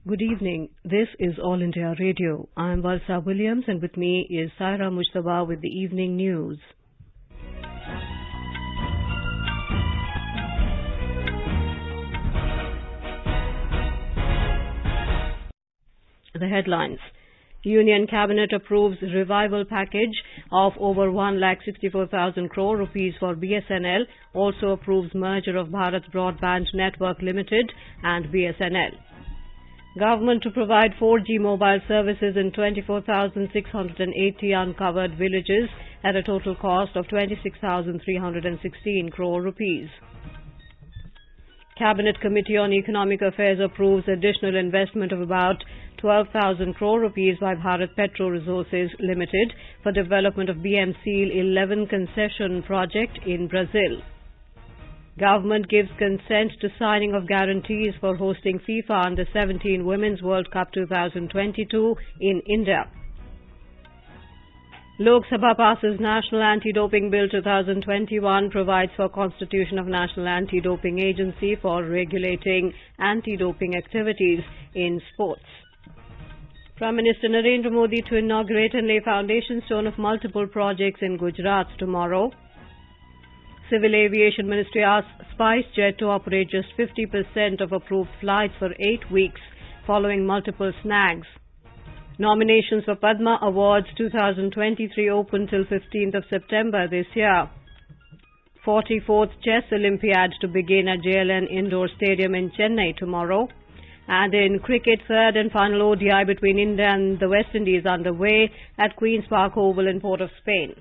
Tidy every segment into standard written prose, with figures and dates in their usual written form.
Good evening. This is All India Radio. I am Valsa Williams and with me is Saira Mujtaba with the evening news. The headlines. Union Cabinet approves revival package of over 1,64,000 crore rupees for BSNL, also approves merger of Bharat Broadband Network Limited and BSNL. Government to provide 4G mobile services in 24,680 uncovered villages at a total cost of 26,316 crore rupees. Cabinet Committee on Economic Affairs approves additional investment of about 12,000 crore rupees by Bharat Petro Resources Limited for development of BMCL 11 concession project in Brazil. Government gives consent to signing of guarantees for hosting FIFA Under-17 Women's World Cup 2022 in India. Lok Sabha passes National Anti-Doping Bill 2021, provides for constitution of National Anti-Doping Agency for regulating anti-doping activities in sports. Prime Minister Narendra Modi to inaugurate and lay foundation stone of multiple projects in Gujarat tomorrow. Civil Aviation Ministry asks SpiceJet to operate just 50% of approved flights for 8 weeks following multiple snags. Nominations for Padma Awards 2023 open till 15th of September this year. 44th Chess Olympiad to begin at JLN Indoor Stadium in Chennai tomorrow. And in cricket, third and final ODI between India and the West Indies underway at Queen's Park Oval in Port of Spain.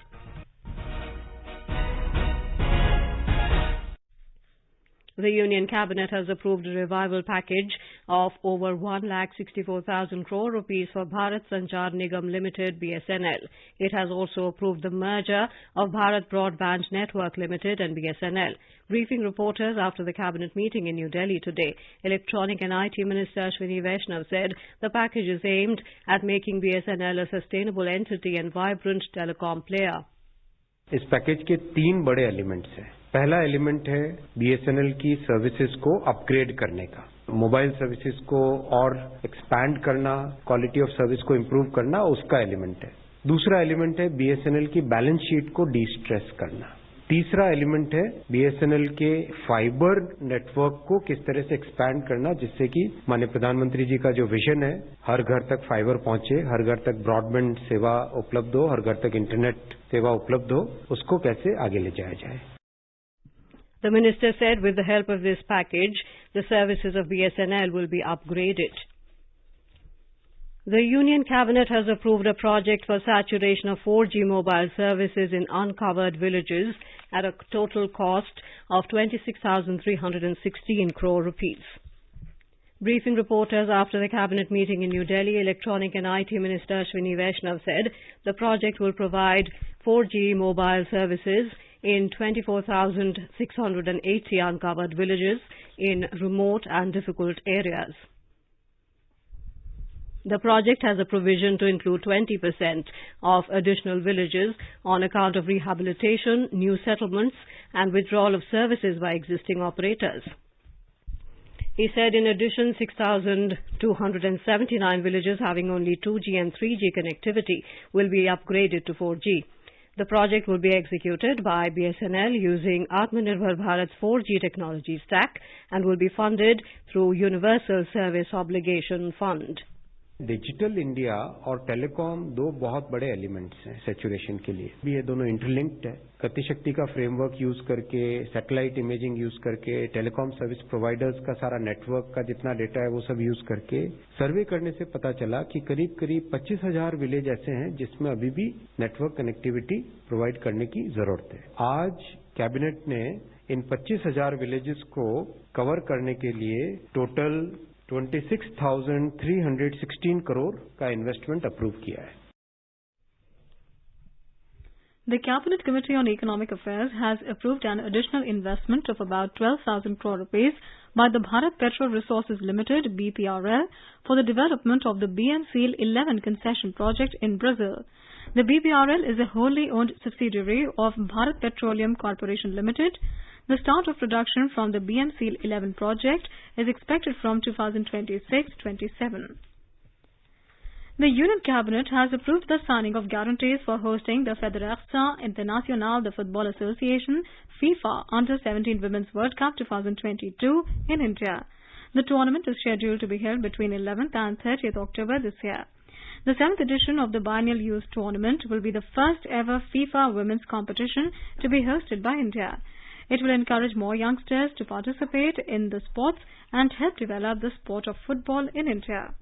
The Union Cabinet has approved a revival package of over 1,64,000 crore rupees for Bharat Sanchar Nigam Limited (BSNL). It has also approved the merger of Bharat Broadband Network Limited and BSNL. Briefing reporters after the Cabinet meeting in New Delhi today, Electronic and IT Minister Ashwini Vaishnav said the package is aimed at making BSNL a sustainable entity and vibrant telecom player. इस package के 3 बड़े elements हैं। पहला element है BSNL की services को upgrade करने का, मोबाइल सर्विसेज को और एक्सपैंड करना, क्वालिटी ऑफ सर्विस को इम्प्रूव करना, उसका एलिमेंट है। दूसरा एलिमेंट है बीएसएनएल की बैलेंस शीट को डिस्ट्रेस करना। तीसरा एलिमेंट है बीएसएनएल के फाइबर नेटवर्क को किस तरह से एक्सपैंड करना, जिससे कि माननीय प्रधानमंत्री जी का जो विजन है हर घर तक फाइबर पहुंचे, हर घर तक ब्रॉडबैंड सेवा उपलब्ध हो, हर घर तक इंटरनेट सेवा उपलब्ध हो, उसको कैसे आगे ले जाया जाए। The minister said with the help of this package, the services of BSNL will be upgraded. The Union Cabinet has approved a project for saturation of 4G mobile services in uncovered villages at a total cost of 26,316 crore rupees. Briefing reporters after the Cabinet meeting in New Delhi, Electronic and IT Minister Ashwini Vaishnav said the project will provide 4G mobile services in 24,680 uncovered villages in remote and difficult areas. The project has a provision to include 20% of additional villages on account of rehabilitation, new settlements and withdrawal of services by existing operators. He said in addition 6,279 villages having only 2G and 3G connectivity will be upgraded to 4G. The project will be executed by BSNL using Atmanirbhar Bharat's 4G technology stack and will be funded through Universal Service Obligation Fund. Digital India और telecom 2 बहुत बड़े elements हैं saturation के लिए भी। ये दोनों interlinked है। गतिशक्ति का फ्रेमवर्क यूज करके, सैटेलाइट इमेजिंग यूज करके, टेलीकॉम सर्विस प्रोवाइडर्स का सारा नेटवर्क का जितना डेटा है वो सब यूज करके सर्वे करने से पता चला कि करीब 25,000 विलेज ऐसे हैं जिसमें अभी भी नेटवर्क कनेक्टिविटी प्रोवाइड करने की जरूरत है। आज कैबिनेट ने इन 25,000 विलेजेस को कवर करने के लिए टोटल 26,316 करोड़ का इन्वेस्टमेंट अप्रूव किया है। The Cabinet Committee on Economic Affairs has approved an additional investment of about 12,000 crore rupees by the Bharat Petro Resources Limited (BPRL) for the development of the BMCL 11 concession project in Brazil. The BPRL is a wholly owned subsidiary of Bharat Petroleum Corporation Limited. The start of production from the BMC 11 project is expected from 2026-27. The Union Cabinet has approved the signing of guarantees for hosting the Federação Internacional de Futebol Association FIFA Under-17 Women's World Cup 2022 in India. The tournament is scheduled to be held between 11th and 30th October this year. The 7th edition of the biennial youth tournament will be the first ever FIFA women's competition to be hosted by India. It will encourage more youngsters to participate in the sports and help develop the sport of football in India.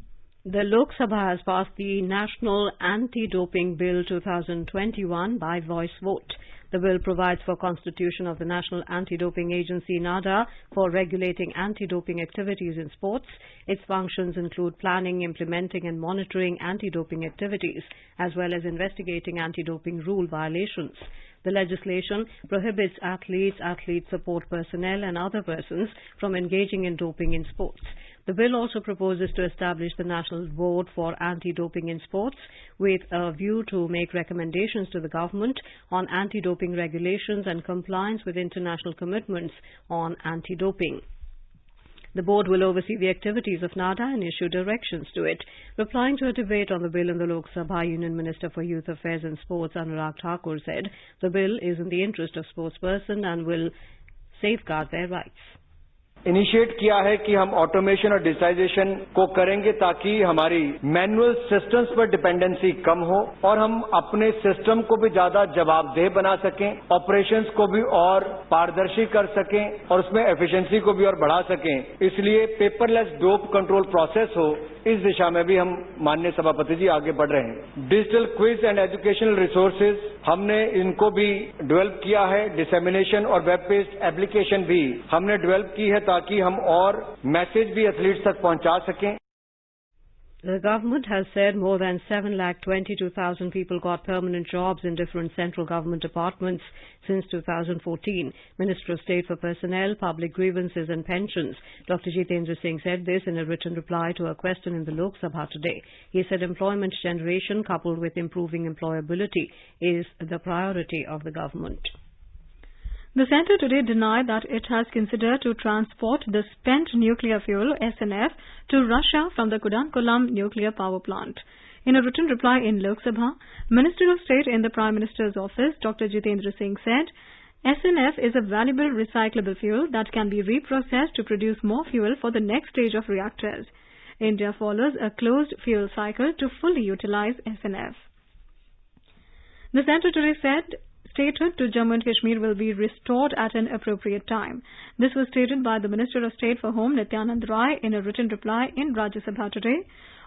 The Lok Sabha has passed the National Anti-Doping Bill 2021 by voice vote. The bill provides for constitution of the National Anti-Doping Agency (NADA) for regulating anti-doping activities in sports. Its functions include planning, implementing and monitoring anti-doping activities, as well as investigating anti-doping rule violations. The legislation prohibits athletes, athlete support personnel and other persons from engaging in doping in sports. The bill also proposes to establish the National Board for Anti-Doping in Sports with a view to make recommendations to the government on anti-doping regulations and compliance with international commitments on anti-doping. The board will oversee the activities of NADA and issue directions to it. Replying to a debate on the bill in the Lok Sabha, Union Minister for Youth Affairs and Sports Anurag Thakur said the bill is in the interest of sportspersons and will safeguard their rights. Initiate किया है कि हम automation और digitisation को करेंगे ताकि हमारी manual systems पर डिपेंडेंसी कम हो और हम अपने सिस्टम को भी ज्यादा जवाबदेह बना सकें, ऑपरेशंस को भी और पारदर्शी कर सकें और उसमें एफिशिएंसी को भी और बढ़ा सकें। इसलिए पेपरलेस डोप कंट्रोल प्रोसेस हो, इस दिशा में भी हम माननीय सभापति जी आगे बढ़ रहे हैं। Digital quiz and educational resources हमने इनको भी डेवलप किया है। डिसेमिनेशन और वेब बेस्ड एप्लीकेशन भी हमने डेवलप की है ताकि हम और मैसेज भी एथलीट्स तक पहुंचा सकें। The government has said more than 7,22,000 people got permanent jobs in different central government departments since 2014. Minister of State for Personnel, Public Grievances and Pensions, Dr. Jitendra Singh said this in a written reply to a question in the Lok Sabha today. He said employment generation coupled with improving employability is the priority of the government. The centre today denied that it has considered to transport the spent nuclear fuel SNF to Russia from the Kudankulam nuclear power plant. In a written reply in Lok Sabha, Minister of State in the Prime Minister's office, Dr. Jitendra Singh said, SNF is a valuable recyclable fuel that can be reprocessed to produce more fuel for the next stage of reactors. India follows a closed fuel cycle to fully utilize SNF. The centre today said statehood to Jammu and Kashmir will be restored at an appropriate time. This was stated by the Minister of State for Home, Nityanand Rai, in a written reply in Rajya Sabha today.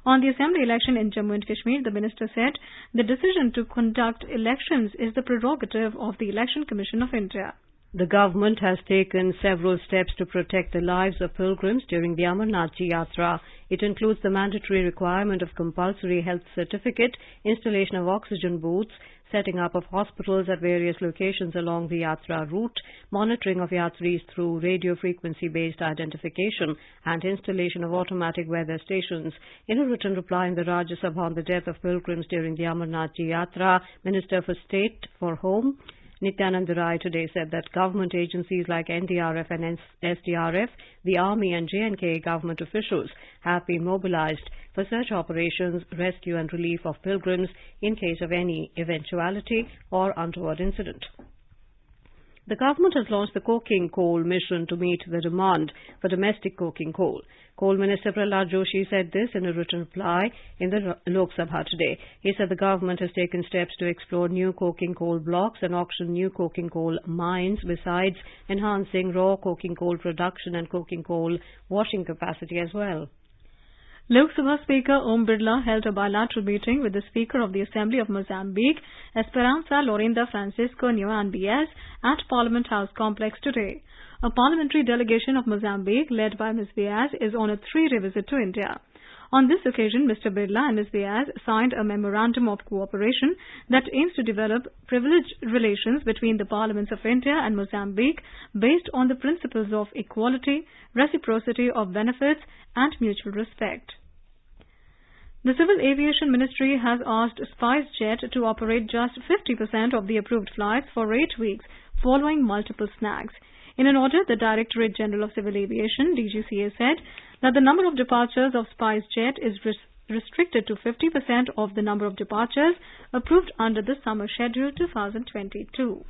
On the assembly election in Jammu and Kashmir, the minister said the decision to conduct elections is the prerogative of the Election Commission of India. The government has taken several steps to protect the lives of pilgrims during the Amarnath Ji Yatra. It includes the mandatory requirement of compulsory health certificate, installation of oxygen booths, setting up of hospitals at various locations along the Yatra route, monitoring of Yatris through radio frequency-based identification, and installation of automatic weather stations. In a written reply in the Rajya Sabha on the death of pilgrims during the Amarnath Ji Yatra, Minister for State for Home, Nityanand Rai today said that government agencies like NDRF and SDRF, the Army and J&K government officials have been mobilized for search operations, rescue and relief of pilgrims in case of any eventuality or untoward incident. The government has launched the coking coal mission to meet the demand for domestic coking coal. Coal Minister Prahlad Joshi said this in a written reply in the Lok Sabha today. He said the government has taken steps to explore new coking coal blocks and auction new coking coal mines, besides enhancing raw coking coal production and coking coal washing capacity as well. Lok Sabha Speaker Om Birla held a bilateral meeting with the Speaker of the Assembly of Mozambique, Esperança Lorinda Francisco Nhoambies, at Parliament House Complex today. A parliamentary delegation of Mozambique, led by Ms. Bias, is on a 3-day visit to India. On this occasion, Mr. Birla and Ms. Bias signed a memorandum of cooperation that aims to develop privileged relations between the parliaments of India and Mozambique based on the principles of equality, reciprocity of benefits, and mutual respect. The Civil Aviation Ministry has asked SpiceJet to operate just 50% of the approved flights for 8 weeks following multiple snags. In an order, the Directorate General of Civil Aviation, DGCA, said that the number of departures of SpiceJet is restricted to 50% of the number of departures approved under the Summer Schedule 2022.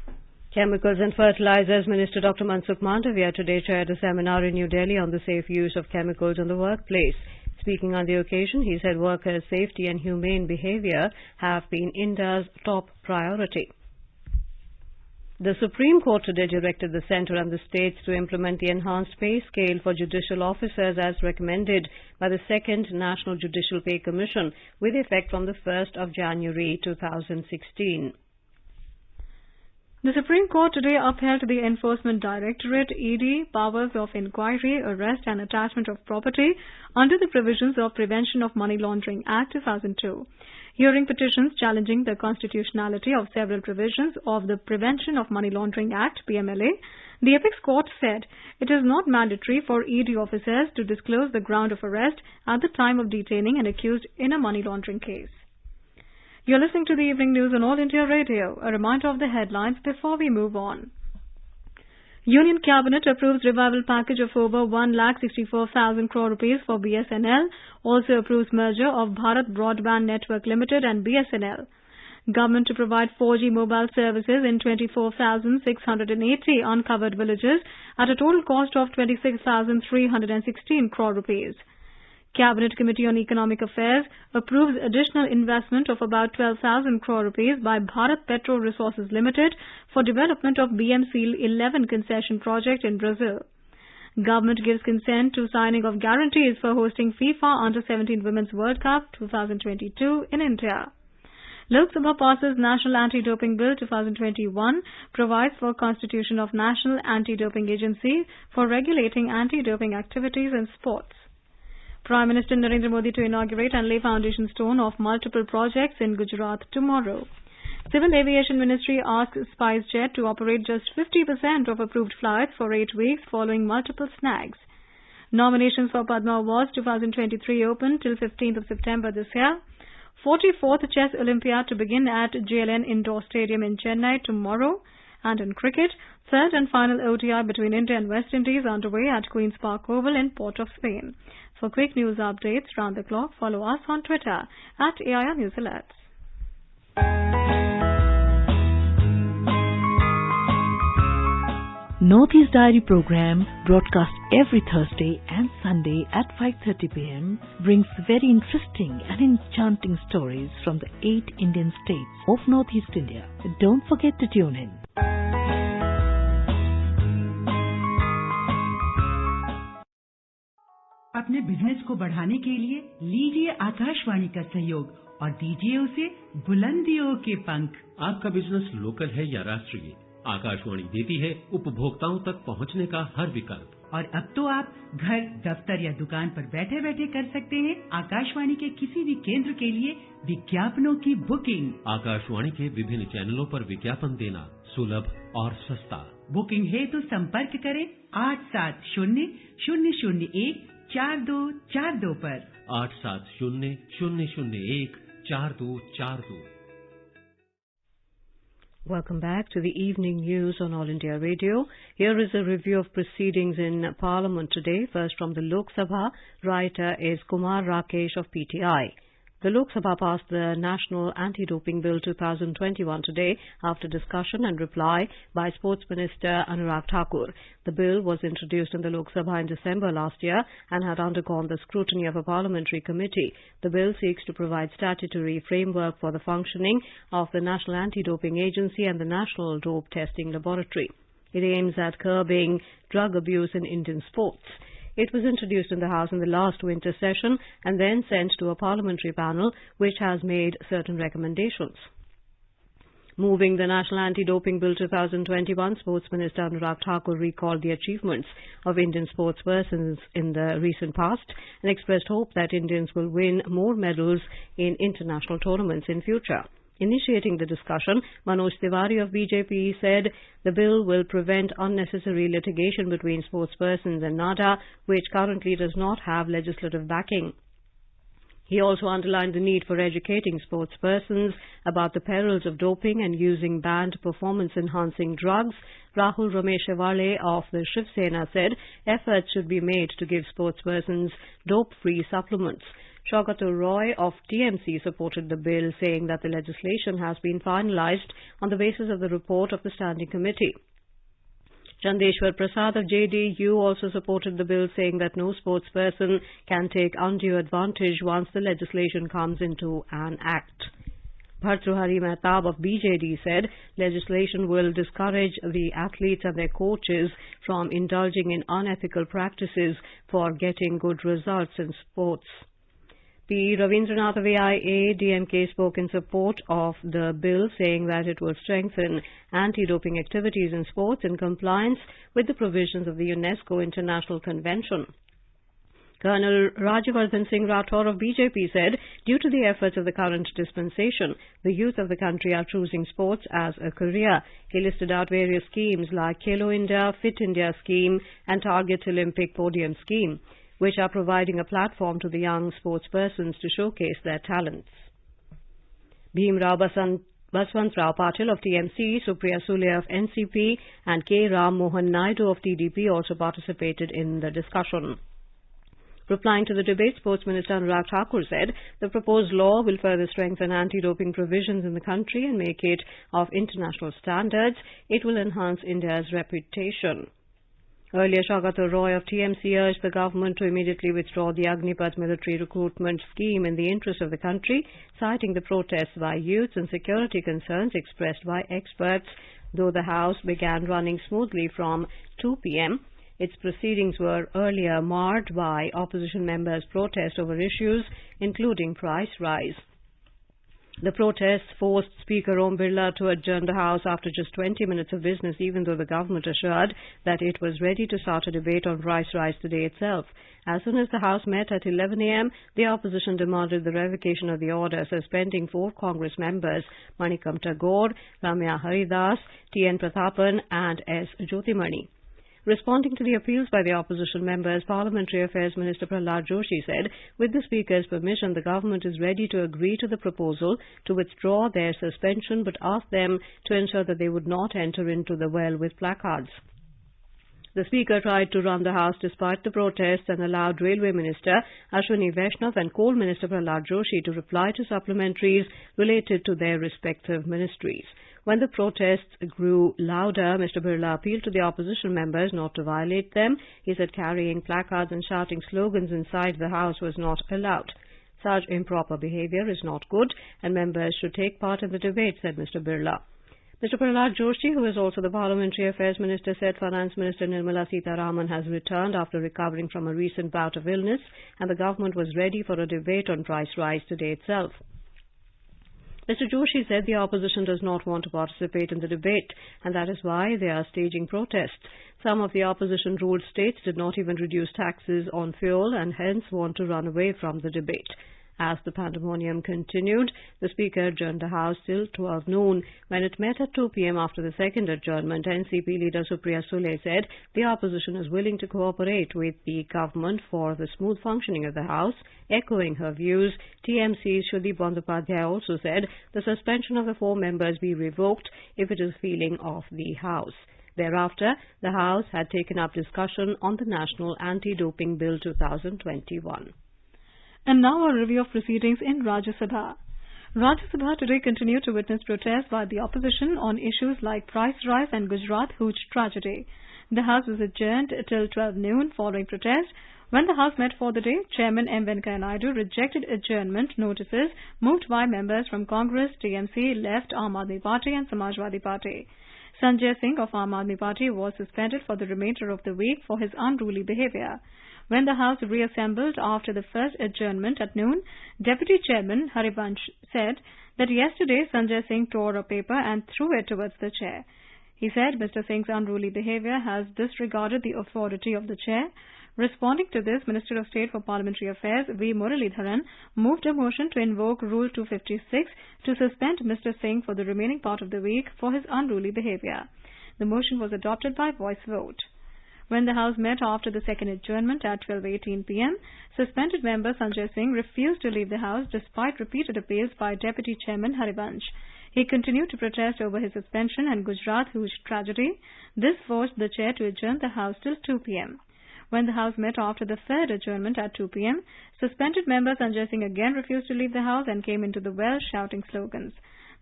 Chemicals and Fertilizers Minister Dr. Mansukh Mandavia today chaired a seminar in New Delhi on the safe use of chemicals in the workplace. Speaking on the occasion, he said workers' safety and humane behavior have been India's top priority. The Supreme Court today directed the centre and the states to implement the enhanced pay scale for judicial officers as recommended by the Second National Judicial Pay Commission with effect from the 1st of January 2016. The Supreme Court today upheld the Enforcement Directorate (ED) powers of inquiry, arrest and attachment of property under the provisions of Prevention of Money Laundering Act 2002. Hearing petitions challenging the constitutionality of several provisions of the Prevention of Money Laundering Act (PMLA), the Apex Court said it is not mandatory for ED officers to disclose the ground of arrest at the time of detaining an accused in a money laundering case. You're listening to the evening news on All India Radio. A reminder of the headlines before we move on. Union Cabinet approves revival package of over 1,64,000 crore rupees for BSNL. Also approves merger of Bharat Broadband Network Limited and BSNL. Government to provide 4G mobile services in 24,680 uncovered villages at a total cost of 26,316 crore rupees. Cabinet Committee on Economic Affairs approves additional investment of about 12,000 crore rupees by Bharat Petro Resources Limited for development of BMCL 11 concession project in Brazil. Government gives consent to signing of guarantees for hosting FIFA Under-17 Women's World Cup 2022 in India. Lok Sabha passes National Anti-Doping Bill 2021, provides for constitution of National Anti-Doping Agency for regulating anti-doping activities in sports. Prime Minister Narendra Modi to inaugurate and lay foundation stone of multiple projects in Gujarat tomorrow. Civil Aviation Ministry asks SpiceJet to operate just 50% of approved flights for 8 weeks following multiple snags. Nominations for Padma Awards 2023 open till 15th of September this year. 44th Chess Olympiad to begin at JLN Indoor Stadium in Chennai tomorrow. And in cricket, third and final ODI between India and West Indies underway at Queen's Park Oval in Port of Spain. For quick news updates round the clock, follow us on Twitter at AIR News Alerts. Northeast Diary program, broadcast every Thursday and Sunday at 5:30 p.m., brings very interesting and enchanting stories from the 8 Indian states of Northeast India. Don't forget to tune in. अपने business को बढ़ाने के लिए लीजिए आकाशवाणी का सहयोग और दीजिए उसे बुलंदियों के पंख। आपका बिजनेस लोकल है या राष्ट्रीय, आकाशवाणी देती है उपभोक्ताओं तक पहुंचने का हर विकल्प। और अब तो आप घर, दफ्तर या दुकान पर बैठे बैठे कर सकते हैं आकाशवाणी के किसी भी केंद्र के लिए विज्ञापनों की बुकिंग। आकाशवाणी के विभिन्न चैनलों पर विज्ञापन देना सुलभ और सस्ता। बुकिंग है तो संपर्क करें 8700014242 पर 8700014242। Welcome back to the evening news on All India Radio. Here is a review of proceedings in Parliament today. First from the Lok Sabha, writer is Kumar Rakesh of PTI. The Lok Sabha passed the National Anti-Doping Bill 2021 today after discussion and reply by Sports Minister Anurag Thakur. The bill was introduced in the Lok Sabha in December last year and had undergone the scrutiny of a parliamentary committee. The bill seeks to provide statutory framework for the functioning of the National Anti-Doping Agency and the National Dope Testing Laboratory. It aims at curbing drug abuse in Indian sports. It was introduced in the House in the last winter session and then sent to a parliamentary panel which has made certain recommendations. Moving the National Anti-Doping Bill 2021, Sports Minister Anurag Thakur recalled the achievements of Indian sportspersons in the recent past and expressed hope that Indians will win more medals in international tournaments in future. Initiating the discussion, Manoj Tiwari of BJP said the bill will prevent unnecessary litigation between sportspersons and NADA, which currently does not have legislative backing. He also underlined the need for educating sportspersons about the perils of doping and using banned performance-enhancing drugs. Rahul Rameshwale of the Shiv Sena said efforts should be made to give sportspersons dope-free supplements. Shaukatur Roy of TMC supported the bill, saying that the legislation has been finalized on the basis of the report of the Standing Committee. Chandeshwar Prasad of JDU also supported the bill, saying that no sportsperson can take undue advantage once the legislation comes into an act. Bhartruhari Mehtab of BJD said legislation will discourage the athletes and their coaches from indulging in unethical practices for getting good results in sports. P. Ravindranath of AIA-DMK spoke in support of the bill, saying that it will strengthen anti-doping activities in sports in compliance with the provisions of the UNESCO International Convention. Colonel Rajyavardhan Singh Rathore of BJP said, due to the efforts of the current dispensation, the youth of the country are choosing sports as a career. He listed out various schemes like Khelo India, Fit India scheme and Target Olympic Podium scheme, which are providing a platform to the young sportspersons to showcase their talents. Bhimrao Baswantrao Patil of TMC, Supriya Sule of NCP and K. Ram Mohan Naidu of TDP also participated in the discussion. Replying to the debate, Sports Minister Anurag Thakur said the proposed law will further strengthen anti-doping provisions in the country and make it of international standards. It will enhance India's reputation. Earlier, Shaukatur Roy of TMC urged the government to immediately withdraw the Agnipath military recruitment scheme in the interest of the country, citing the protests by youths and security concerns expressed by experts. Though the House began running smoothly from 2 p.m., its proceedings were earlier marred by opposition members' protest over issues, including price rise. The protests forced Speaker Om Birla to adjourn the House after just 20 minutes of business, even though the government assured that it was ready to start a debate on price rise today itself. As soon as the House met at 11 a.m., the opposition demanded the revocation of the order, suspending 4 Congress members, Manikam Tagore, Ramya Haridas, T.N. Prathapan and S. Jyotimani. Responding to the appeals by the opposition members, Parliamentary Affairs Minister Prahlad Joshi said, with the Speaker's permission, the government is ready to agree to the proposal to withdraw their suspension, but asked them to ensure that they would not enter into the well with placards. The Speaker tried to run the House despite the protests and allowed Railway Minister Ashwini Vaishnav and Coal Minister Prahlad Joshi to reply to supplementaries related to their respective ministries. When the protests grew louder, Mr. Birla appealed to the opposition members not to violate them. He said carrying placards and shouting slogans inside the House was not allowed. Such improper behaviour is not good and members should take part in the debate, said Mr. Birla. Mr. Prahlad Joshi, who is also the Parliamentary Affairs Minister, said Finance Minister Nirmala Sitharaman has returned after recovering from a recent bout of illness and the government was ready for a debate on price rise today itself. Mr. Joshi said the opposition does not want to participate in the debate and that is why they are staging protests. Some of the opposition-ruled states did not even reduce taxes on fuel and hence want to run away from the debate. As the pandemonium continued, the Speaker adjourned the House till 12 noon. When it met at 2 p.m. after the second adjournment, NCP leader Supriya Sule said the opposition is willing to cooperate with the government for the smooth functioning of the House. Echoing her views, TMC's Shudip Bandyopadhyay also said the suspension of the 4 members be revoked if it is feeling of the House. Thereafter, the House had taken up discussion on the National Anti-Doping Bill 2021. And now a review of proceedings in Rajya Sabha. Rajya Sabha today continued to witness protests by the opposition on issues like price rise and Gujarat Hooch tragedy. The House was adjourned till 12 noon following protests. When the House met for the day, Chairman M. Venkaiah Naidu rejected adjournment notices moved by members from Congress, TMC, Left, Aam Aadmi Party and Samajwadi Party. Sanjay Singh of Aam Aadmi Party was suspended for the remainder of the week for his unruly behaviour. When the House reassembled after the first adjournment at noon, Deputy Chairman Harivansh said that yesterday Sanjay Singh tore a paper and threw it towards the chair. He said Mr. Singh's unruly behaviour has disregarded the authority of the chair. Responding to this, Minister of State for Parliamentary Affairs V. Muralidharan moved a motion to invoke Rule 256 to suspend Mr. Singh for the remaining part of the week for his unruly behaviour. The motion was adopted by voice vote. When the House met after the second adjournment at 12:18 p.m., suspended member Sanjay Singh refused to leave the House despite repeated appeals by Deputy Chairman Harivansh. He continued to protest over his suspension and Gujarat Hooch tragedy. This forced the chair to adjourn the House till 2 p.m. When the House met after the third adjournment at 2 p.m., suspended member Sanjay Singh again refused to leave the House and came into the well shouting slogans.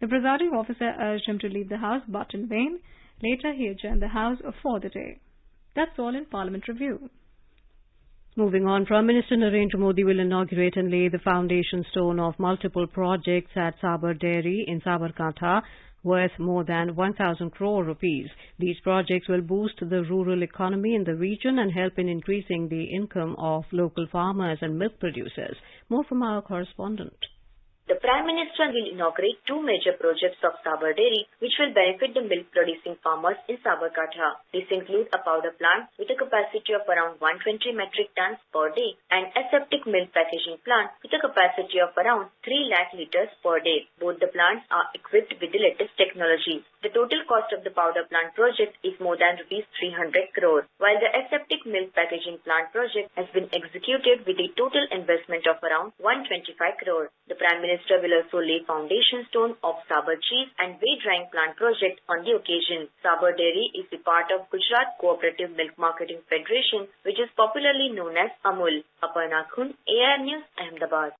The presiding officer urged him to leave the House, but in vain. Later, he adjourned the House for the day. That's all in Parliament Review. Moving on, Prime Minister Narendra Modi will inaugurate and lay the foundation stone of multiple projects at Sabar Dairy in Sabarkantha, worth more than 1,000 crore rupees. These projects will boost the rural economy in the region and help in increasing the income of local farmers and milk producers. More from our correspondent. The Prime Minister will inaugurate two major projects of Sabar Dairy, which will benefit the milk-producing farmers in Sabarkantha. These include a powder plant with a capacity of around 120 metric tons per day and aseptic milk packaging plant with a capacity of around 3 lakh litres per day. Both the plants are equipped with the latest technology. The total cost of the powder plant project is more than Rs 300 crore, while the aseptic milk packaging plant project has been executed with a total investment of around 125 crore. The Prime Minister will also lay foundation stone of Sabar cheese and whey drying plant project on the occasion. Sabar Dairy is the part of Gujarat Cooperative Milk Marketing Federation, which is popularly known as Amul. Aparna Khun, AIR News, Ahmedabad.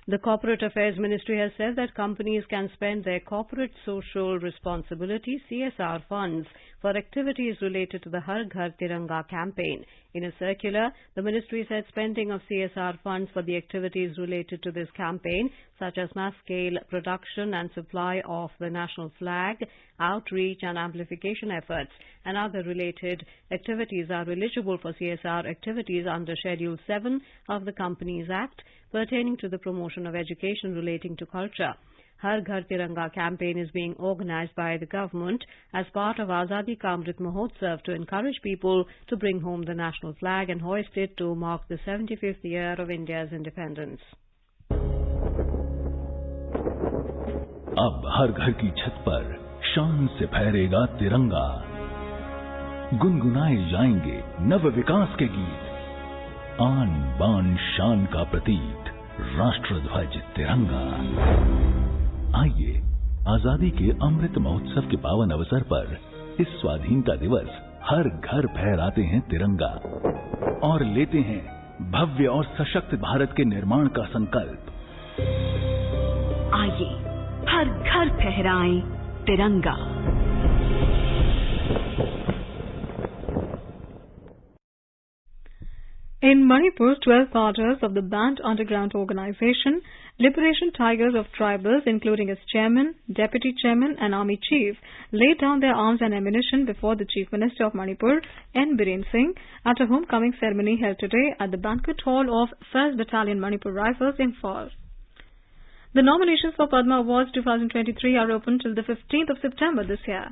The Corporate Affairs Ministry has said that companies can spend their corporate social responsibility (CSR) funds for activities related to the Har Ghar Tiranga campaign. In a circular, the ministry said spending of CSR funds for the activities related to this campaign, such as mass-scale production and supply of the national flag, outreach and amplification efforts, and other related activities are eligible for CSR activities under Schedule 7 of the Companies Act, pertaining to the promotion of education relating to culture. Har Ghar Tiranga campaign is being organized by the government as part of Azadi Ka Amrit Mahotsav to encourage people to bring home the national flag and hoist it to mark the 75th year of India's independence. अब हर घर की छत पर शान से फहरेगा तिरंगा, गुनगुनाए जाएंगे नव विकास के गीत, आन बान शान का प्रतीक राष्ट्रध्वज तिरंगा। आइए आजादी के अमृत महोत्सव के पावन अवसर पर इस स्वाधीनता दिवस हर घर फहराते हैं तिरंगा और लेते हैं भव्य और सशक्त भारत के निर्माण का संकल्प। आइए हर घर फहराएं तिरंगा। In Manipur, 12 cadres of the banned underground organization, Liberation Tigers of Tribals, including its chairman, deputy chairman and army chief, laid down their arms and ammunition before the Chief Minister of Manipur, N. Biren Singh, at a homecoming ceremony held today at the banquet hall of 1st Battalion Manipur Rifles in Fall. The nominations for Padma Awards 2023 are open till the 15th of September this year.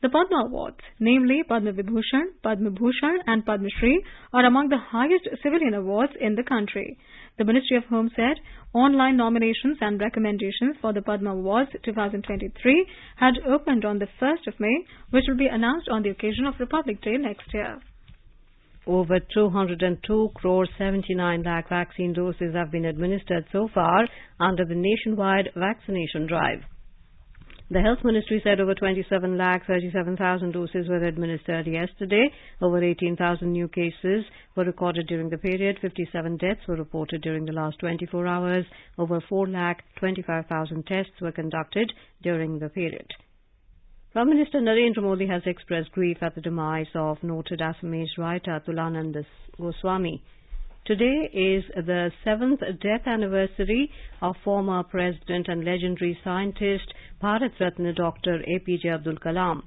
The Padma Awards, namely Padma Vibhushan, Padma Bhushan and Padma Shri, are among the highest civilian awards in the country. The Ministry of Home said online nominations and recommendations for the Padma Awards 2023 had opened on the 1st of May, which will be announced on the occasion of Republic Day next year. Over 202 crore 79 lakh vaccine doses have been administered so far under the nationwide vaccination drive. The Health Ministry said over 27 lakh 37,000 doses were administered yesterday. Over 18,000 new cases were recorded during the period. 57 deaths were reported during the last 24 hours. Over 4 lakh 25,000 tests were conducted during the period. Prime Minister Narendra Modi has expressed grief at the demise of noted Assamese writer Tulananda Goswami. Today is the 7th death anniversary of former President and legendary scientist Bharat Ratna Dr. APJ Abdul Kalam.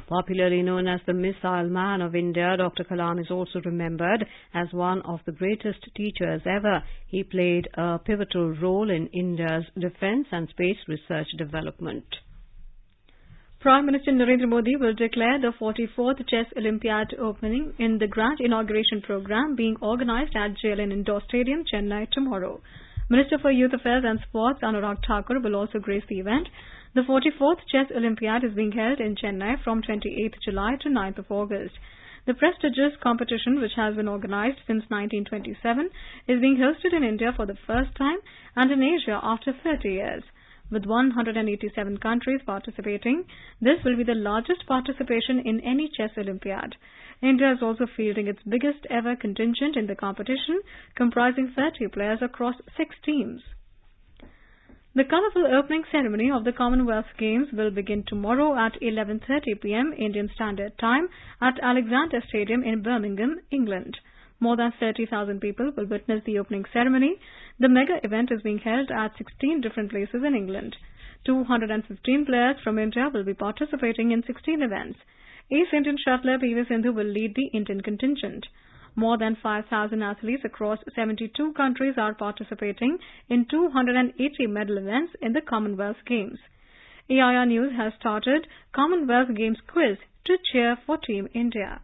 Popularly known as the Missile Man of India, Dr. Kalam is also remembered as one of the greatest teachers ever. He played a pivotal role in India's defence and space research development. Prime Minister Narendra Modi will declare the 44th Chess Olympiad opening in the Grand Inauguration Programme being organised at JLN Indoor Stadium, Chennai tomorrow. Minister for Youth Affairs and Sports Anurag Thakur will also grace the event. The 44th Chess Olympiad is being held in Chennai from 28th July to 9th of August. The prestigious competition, which has been organized since 1927, is being hosted in India for the first time and in Asia after 30 years. With 187 countries participating, this will be the largest participation in any chess Olympiad. India is also fielding its biggest ever contingent in the competition, comprising 30 players across 6 teams. The colourful opening ceremony of the Commonwealth Games will begin tomorrow at 11:30 p.m. Indian Standard Time at Alexander Stadium in Birmingham, England. More than 30,000 people will witness the opening ceremony. The mega event is being held at 16 different places in England. 215 players from India will be participating in 16 events. Ace Indian shuttler PV Sindhu will lead the Indian contingent. More than 5,000 athletes across 72 countries are participating in 280 medal events in the Commonwealth Games. AIR News has started Commonwealth Games quiz to cheer for Team India.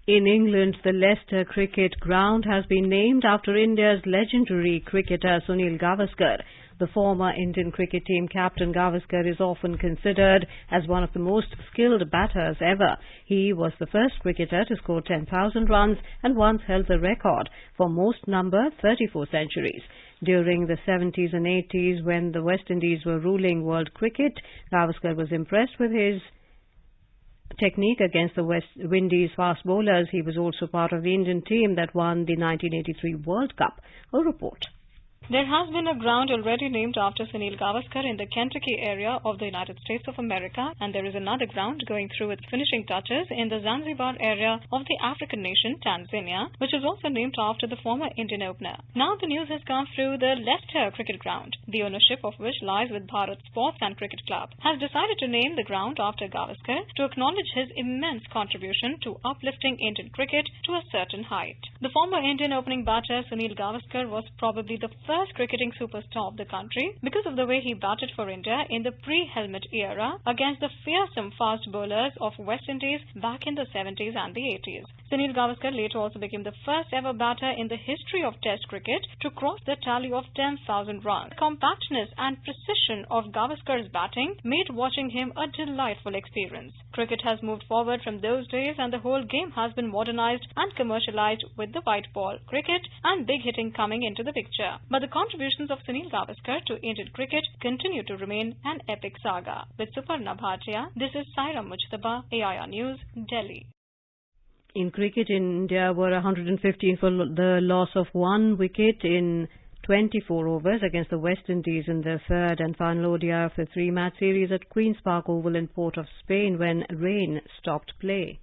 In England, the Leicester Cricket Ground has been named after India's legendary cricketer Sunil Gavaskar. The former Indian cricket team captain Gavaskar is often considered as one of the most skilled batters ever. He was the first cricketer to score 10,000 runs and once held the record for most number 34 centuries. During the 70s and 80s, when the West Indies were ruling world cricket, Gavaskar was impressed with his technique against the West Indies fast bowlers. He was also part of the Indian team that won the 1983 World Cup. A report. There has been a ground already named after Sunil Gavaskar in the Kentucky area of the United States of America, and there is another ground going through its finishing touches in the Zanzibar area of the African nation Tanzania, which is also named after the former Indian opener. Now the news has come through the Leicester Cricket Ground, the ownership of which lies with Bharat Sports and Cricket Club, has decided to name the ground after Gavaskar to acknowledge his immense contribution to uplifting Indian cricket to a certain height. The former Indian opening batter Sunil Gavaskar was probably the first cricketing superstar of the country because of the way he batted for India in the pre-helmet era against the fearsome fast bowlers of West Indies back in the 70s and the 80s. Sunil Gavaskar later also became the first ever batter in the history of Test cricket to cross the tally of 10,000 runs. The compactness and precision of Gavaskar's batting made watching him a delightful experience. Cricket has moved forward from those days, and the whole game has been modernized and commercialized with the white ball cricket and big hitting coming into the picture. But the contributions of Sunil Gavaskar to Indian cricket continue to remain an epic saga. With Suparna Bhatia, this is Saira Mujtaba, AIR News, Delhi. In cricket, India were 115 for the loss of 1 wicket in 24 overs against the West Indies in their third and final ODI of the 3-match series at Queen's Park Oval in Port of Spain when rain stopped play.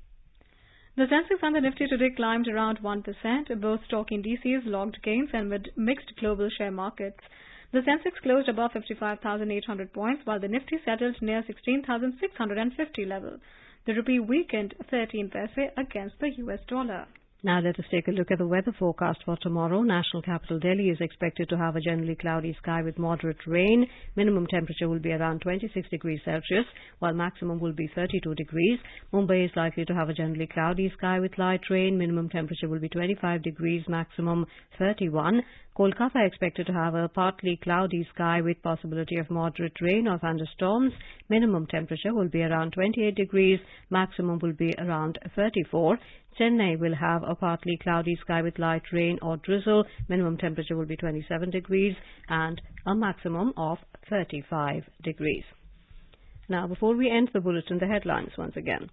The Sensex and the Nifty today climbed around 1%. Both stock indices logged gains amid mixed global share markets. The Sensex closed above 55,800 points, while the Nifty settled near 16,650 level. The rupee weakened 13 paise against the US dollar. Now let us take a look at the weather forecast for tomorrow. National capital Delhi is expected to have a generally cloudy sky with moderate rain. Minimum temperature will be around 26 degrees Celsius, while maximum will be 32 degrees. Mumbai is likely to have a generally cloudy sky with light rain. Minimum temperature will be 25 degrees, maximum 31. Kolkata expected to have a partly cloudy sky with possibility of moderate rain or thunderstorms. Minimum temperature will be around 28 degrees, maximum will be around 34. Chennai will have a partly cloudy sky with light rain or drizzle. Minimum temperature will be 27 degrees and a maximum of 35 degrees. Now, before we end the bulletin, the headlines once again.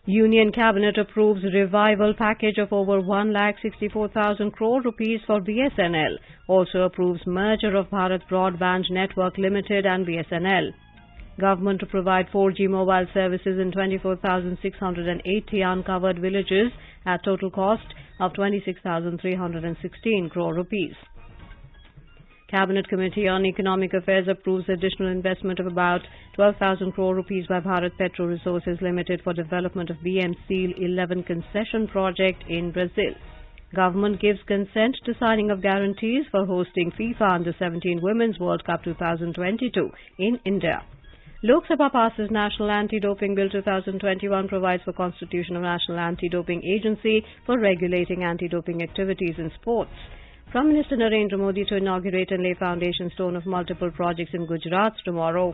Union Cabinet approves revival package of over 1,64,000 crore rupees for BSNL. Also approves merger of Bharat Broadband Network Limited and BSNL. Government to provide 4G mobile services in 24,680 uncovered villages at total cost of 26,316 crore rupees. Cabinet Committee on Economic Affairs approves additional investment of about 12,000 crore rupees by Bharat Petro Resources Limited for development of BM-Seal 11 concession project in Brazil. Government gives consent to signing of guarantees for hosting FIFA Under-17 Women's World Cup 2022 in India. Lok Sabha passes National Anti-Doping Bill 2021 provides for constitution of National Anti-Doping Agency for regulating anti-doping activities in sports. Prime Minister Narendra Modi to inaugurate and lay foundation stone of multiple projects in Gujarat tomorrow.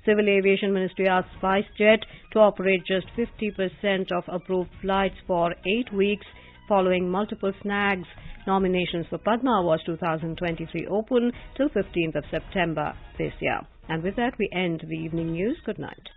Civil Aviation Ministry asked SpiceJet to operate just 50% of approved flights for 8 weeks following multiple snags. Nominations for Padma Awards 2023 open till 15th of September this year. And with that, we end the evening news. Good night.